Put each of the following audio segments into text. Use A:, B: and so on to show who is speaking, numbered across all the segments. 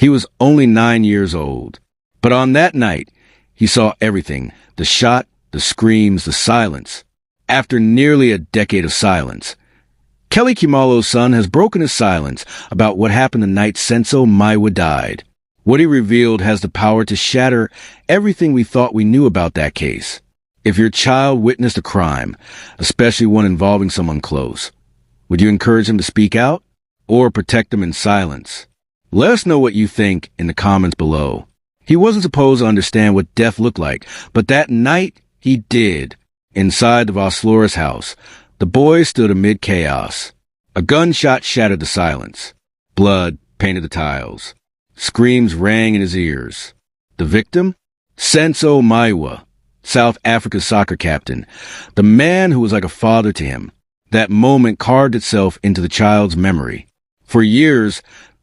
A: He was only 9 years old. But on that night, he saw everything: the shot, the screams, the silence. After nearly a decade of silence, Kelly Khumalo's son has broken his silence about what happened the night Senzo Meyiwa died. What he revealed has the power to shatter everything we thought we knew about that case. If your child witnessed a crime, especially one involving someone close, would you encourage him to speak out or protect them in silence? Let us know what you think in the comments below. He wasn't supposed to understand what death looked like, but that night he did. Inside the Vosloris house, the boy stood amid chaos. A gunshot shattered the silence. Blood painted the tiles. Screams rang in his ears. The victim? Senzo Meyiwa, South Africa's soccer captain, the man who was like a father to him. That moment carved itself into the child's memory. For years,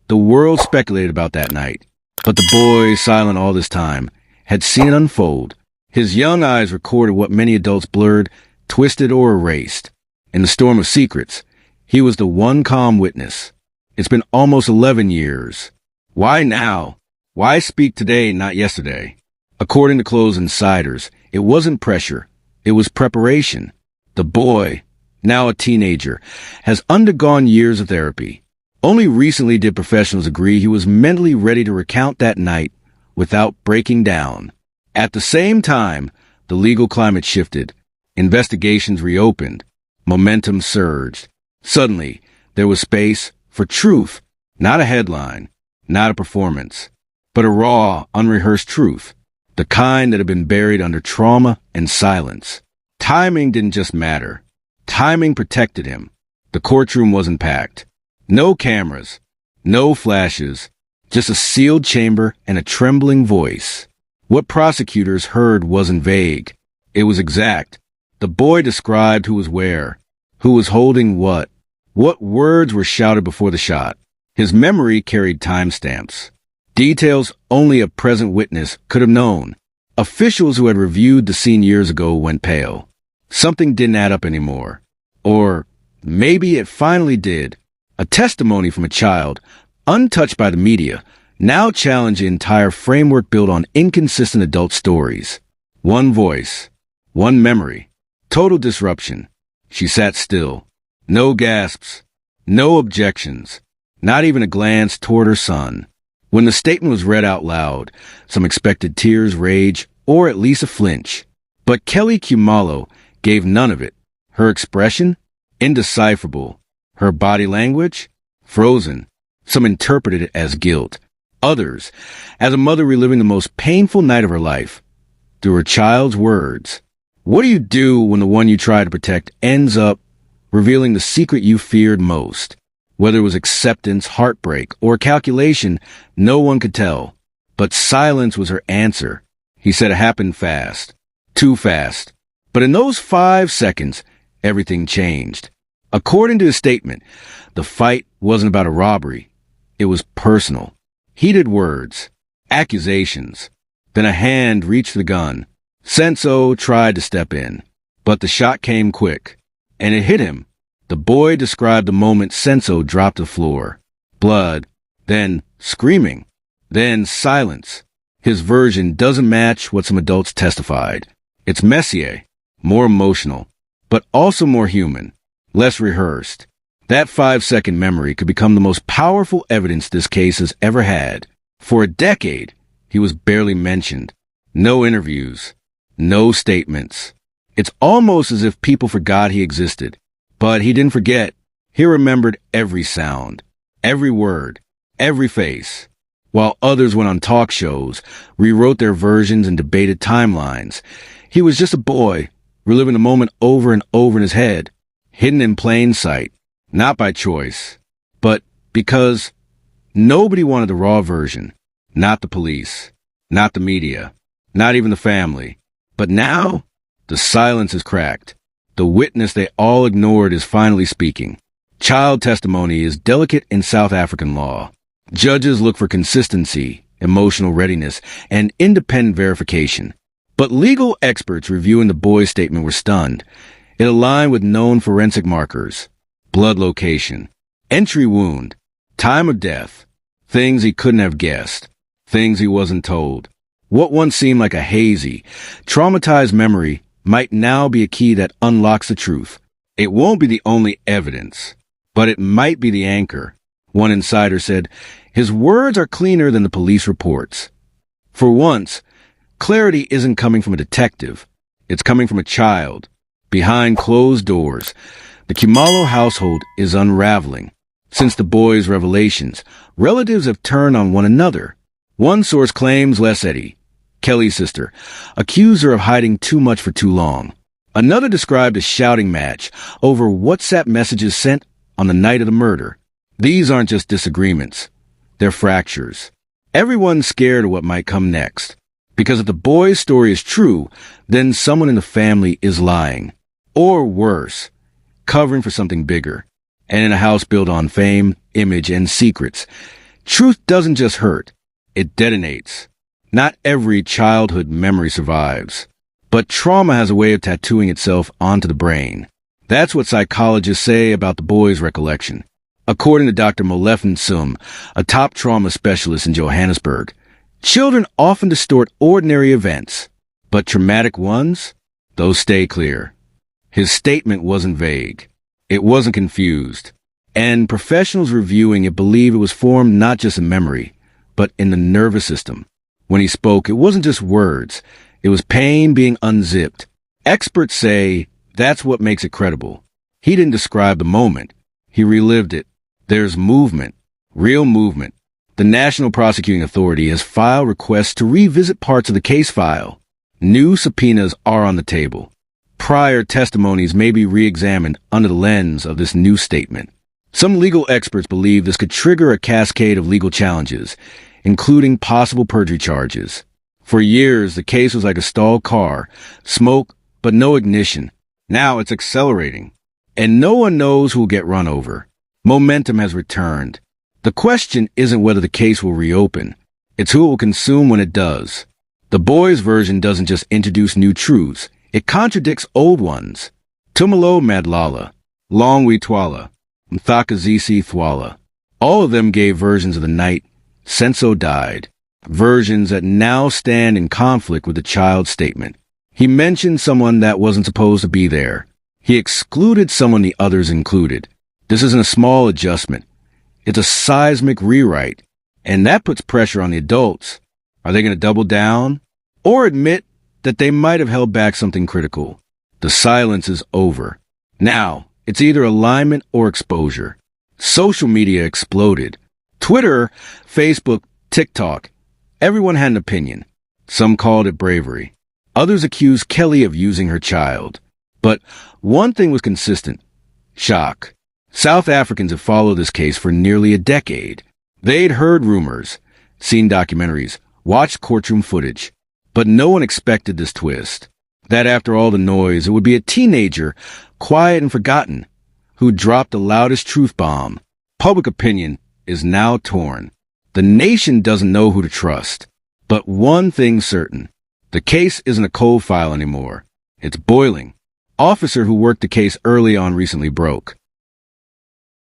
A: the world speculated about that night, but the boy, silent all this time, had seen it unfold. His young eyes recorded what many adults blurred, twisted, or erased. In the storm of secrets, he was the one calm witness. It's been almost 11 years. Why now? Why speak today, not yesterday? According to close insiders, it wasn't pressure. It was preparation. The boy, now a teenager, has undergone years of therapy. Only recently did professionals agree he was mentally ready to recount that night without breaking down. At the same time, the legal climate shifted. Investigations reopened. Momentum surged. Suddenly, there was space for truth, not a headline, not a performance, but a raw, unrehearsed truth, the kind that had been buried under trauma and silence. Timing didn't just matter. Timing protected him. The courtroom wasn't packed. No cameras, no flashes, just a sealed chamber and a trembling voice. What prosecutors heard wasn't vague. It was exact. The boy described who was where, who was holding what words were shouted before the shot. His memory carried timestamps, details only a present witness could have known. Officials who had reviewed the scene years ago went pale. Something didn't add up anymore. Or maybe it finally did. A testimony from a child, untouched by the media, now challenged the entire framework built on inconsistent adult stories. One voice, one memory, total disruption. She sat still. No gasps, no objections, not even a glance toward her son. When the statement was read out loud, some expected tears, rage, or at least a flinch. But Kelly Khumalo gave none of it. Her expression? Indecipherable. Her body language? Frozen. Some interpreted it as guilt. Others, as a mother reliving the most painful night of her life, through her child's words. What do you do when the one you try to protect ends up revealing the secret you feared most? Whether it was acceptance, heartbreak, or calculation, no one could tell. But silence was her answer. He said it happened fast. Too fast. But in those 5 seconds, everything changed. According to his statement, the fight wasn't about a robbery. It was personal. Heated words. Accusations. Then a hand reached for the gun. Senzo tried to step in, but the shot came quick, and it hit him. The boy described the moment Senzo dropped to the floor. Blood, then screaming, then silence. His version doesn't match what some adults testified. It's messier, more emotional, but also more human, less rehearsed. That 5-second memory could become the most powerful evidence this case has ever had. For a decade, he was barely mentioned. No interviews, no statements. It's almost as if people forgot he existed. But he didn't forget. He remembered every sound, every word, every face. While others went on talk shows, rewrote their versions and debated timelines, he was just a boy, reliving the moment over and over in his head, hidden in plain sight, not by choice, but because nobody wanted the raw version, not the police, not the media, not even the family. But now, the silence is cracked. The witness they all ignored is finally speaking. Child testimony is delicate in South African law. Judges look for consistency, emotional readiness, and independent verification. But legal experts reviewing the boy's statement were stunned. It aligned with known forensic markers. Blood location, entry wound, time of death, Things he couldn't have guessed. Things he wasn't told. What once seemed like a hazy, traumatized memory might now be a key that unlocks the truth. It won't be the only evidence, but it might be the anchor. One insider said, his words are cleaner than the police reports. For once, clarity isn't coming from a detective. It's coming from a child. Behind closed doors, the Khumalo household is unraveling. Since the boy's revelations, relatives have turned on one another. One source claims Lesedi, Kelly's sister, accused her of hiding too much for too long. Another described a shouting match over WhatsApp messages sent on the night of the murder. These aren't just disagreements. They're fractures. Everyone's scared of what might come next. Because if the boy's story is true, then someone in the family is lying. Or worse, covering for something bigger. And in a house built on fame, image, and secrets, truth doesn't just hurt. It detonates. Not every childhood memory survives. But trauma has a way of tattooing itself onto the brain. That's what psychologists say about the boy's recollection. According to Dr. Molefen Sum, a top trauma specialist in Johannesburg, children often distort ordinary events, but traumatic ones, those stay clear. His statement wasn't vague. It wasn't confused. And professionals reviewing it believe it was formed not just in memory, but in the nervous system. When he spoke, it wasn't just words. It was pain being unzipped. Experts say that's what makes it credible. He didn't describe the moment. He relived it. There's movement, real movement. The National Prosecuting Authority has filed requests to revisit parts of the case file. New subpoenas are on the table. Prior testimonies may be re-examined under the lens of this new statement. Some legal experts believe this could trigger a cascade of legal challenges, including possible perjury charges. For years, the case was like a stalled car, smoke, but no ignition. Now it's accelerating, and no one knows who will get run over. Momentum has returned. The question isn't whether the case will reopen. It's who it will consume when it does. The boy's version doesn't just introduce new truths. It contradicts old ones. Tumalo Madlala, Longwe Twala, Mthakazisi Thwala. All of them gave versions of the night Senzo died. Versions that now stand in conflict with the child's statement. He mentioned someone that wasn't supposed to be there. He excluded someone the others included. This isn't a small adjustment. It's a seismic rewrite. And that puts pressure on the adults. Are they going to double down? Or admit that they might have held back something critical? The silence is over. Now, it's either alignment or exposure. Social media exploded. Twitter, Facebook, TikTok. Everyone had an opinion. Some called it bravery. Others accused Kelly of using her child. But one thing was consistent. Shock. South Africans have followed this case for nearly a decade. They'd heard rumors, seen documentaries, watched courtroom footage. But no one expected this twist. That after all the noise, it would be a teenager, quiet and forgotten, who dropped the loudest truth bomb. Public opinion is now torn. The nation doesn't know who to trust. But one thing's certain. The case isn't a cold file anymore. It's boiling. Officer who worked the case early on recently broke.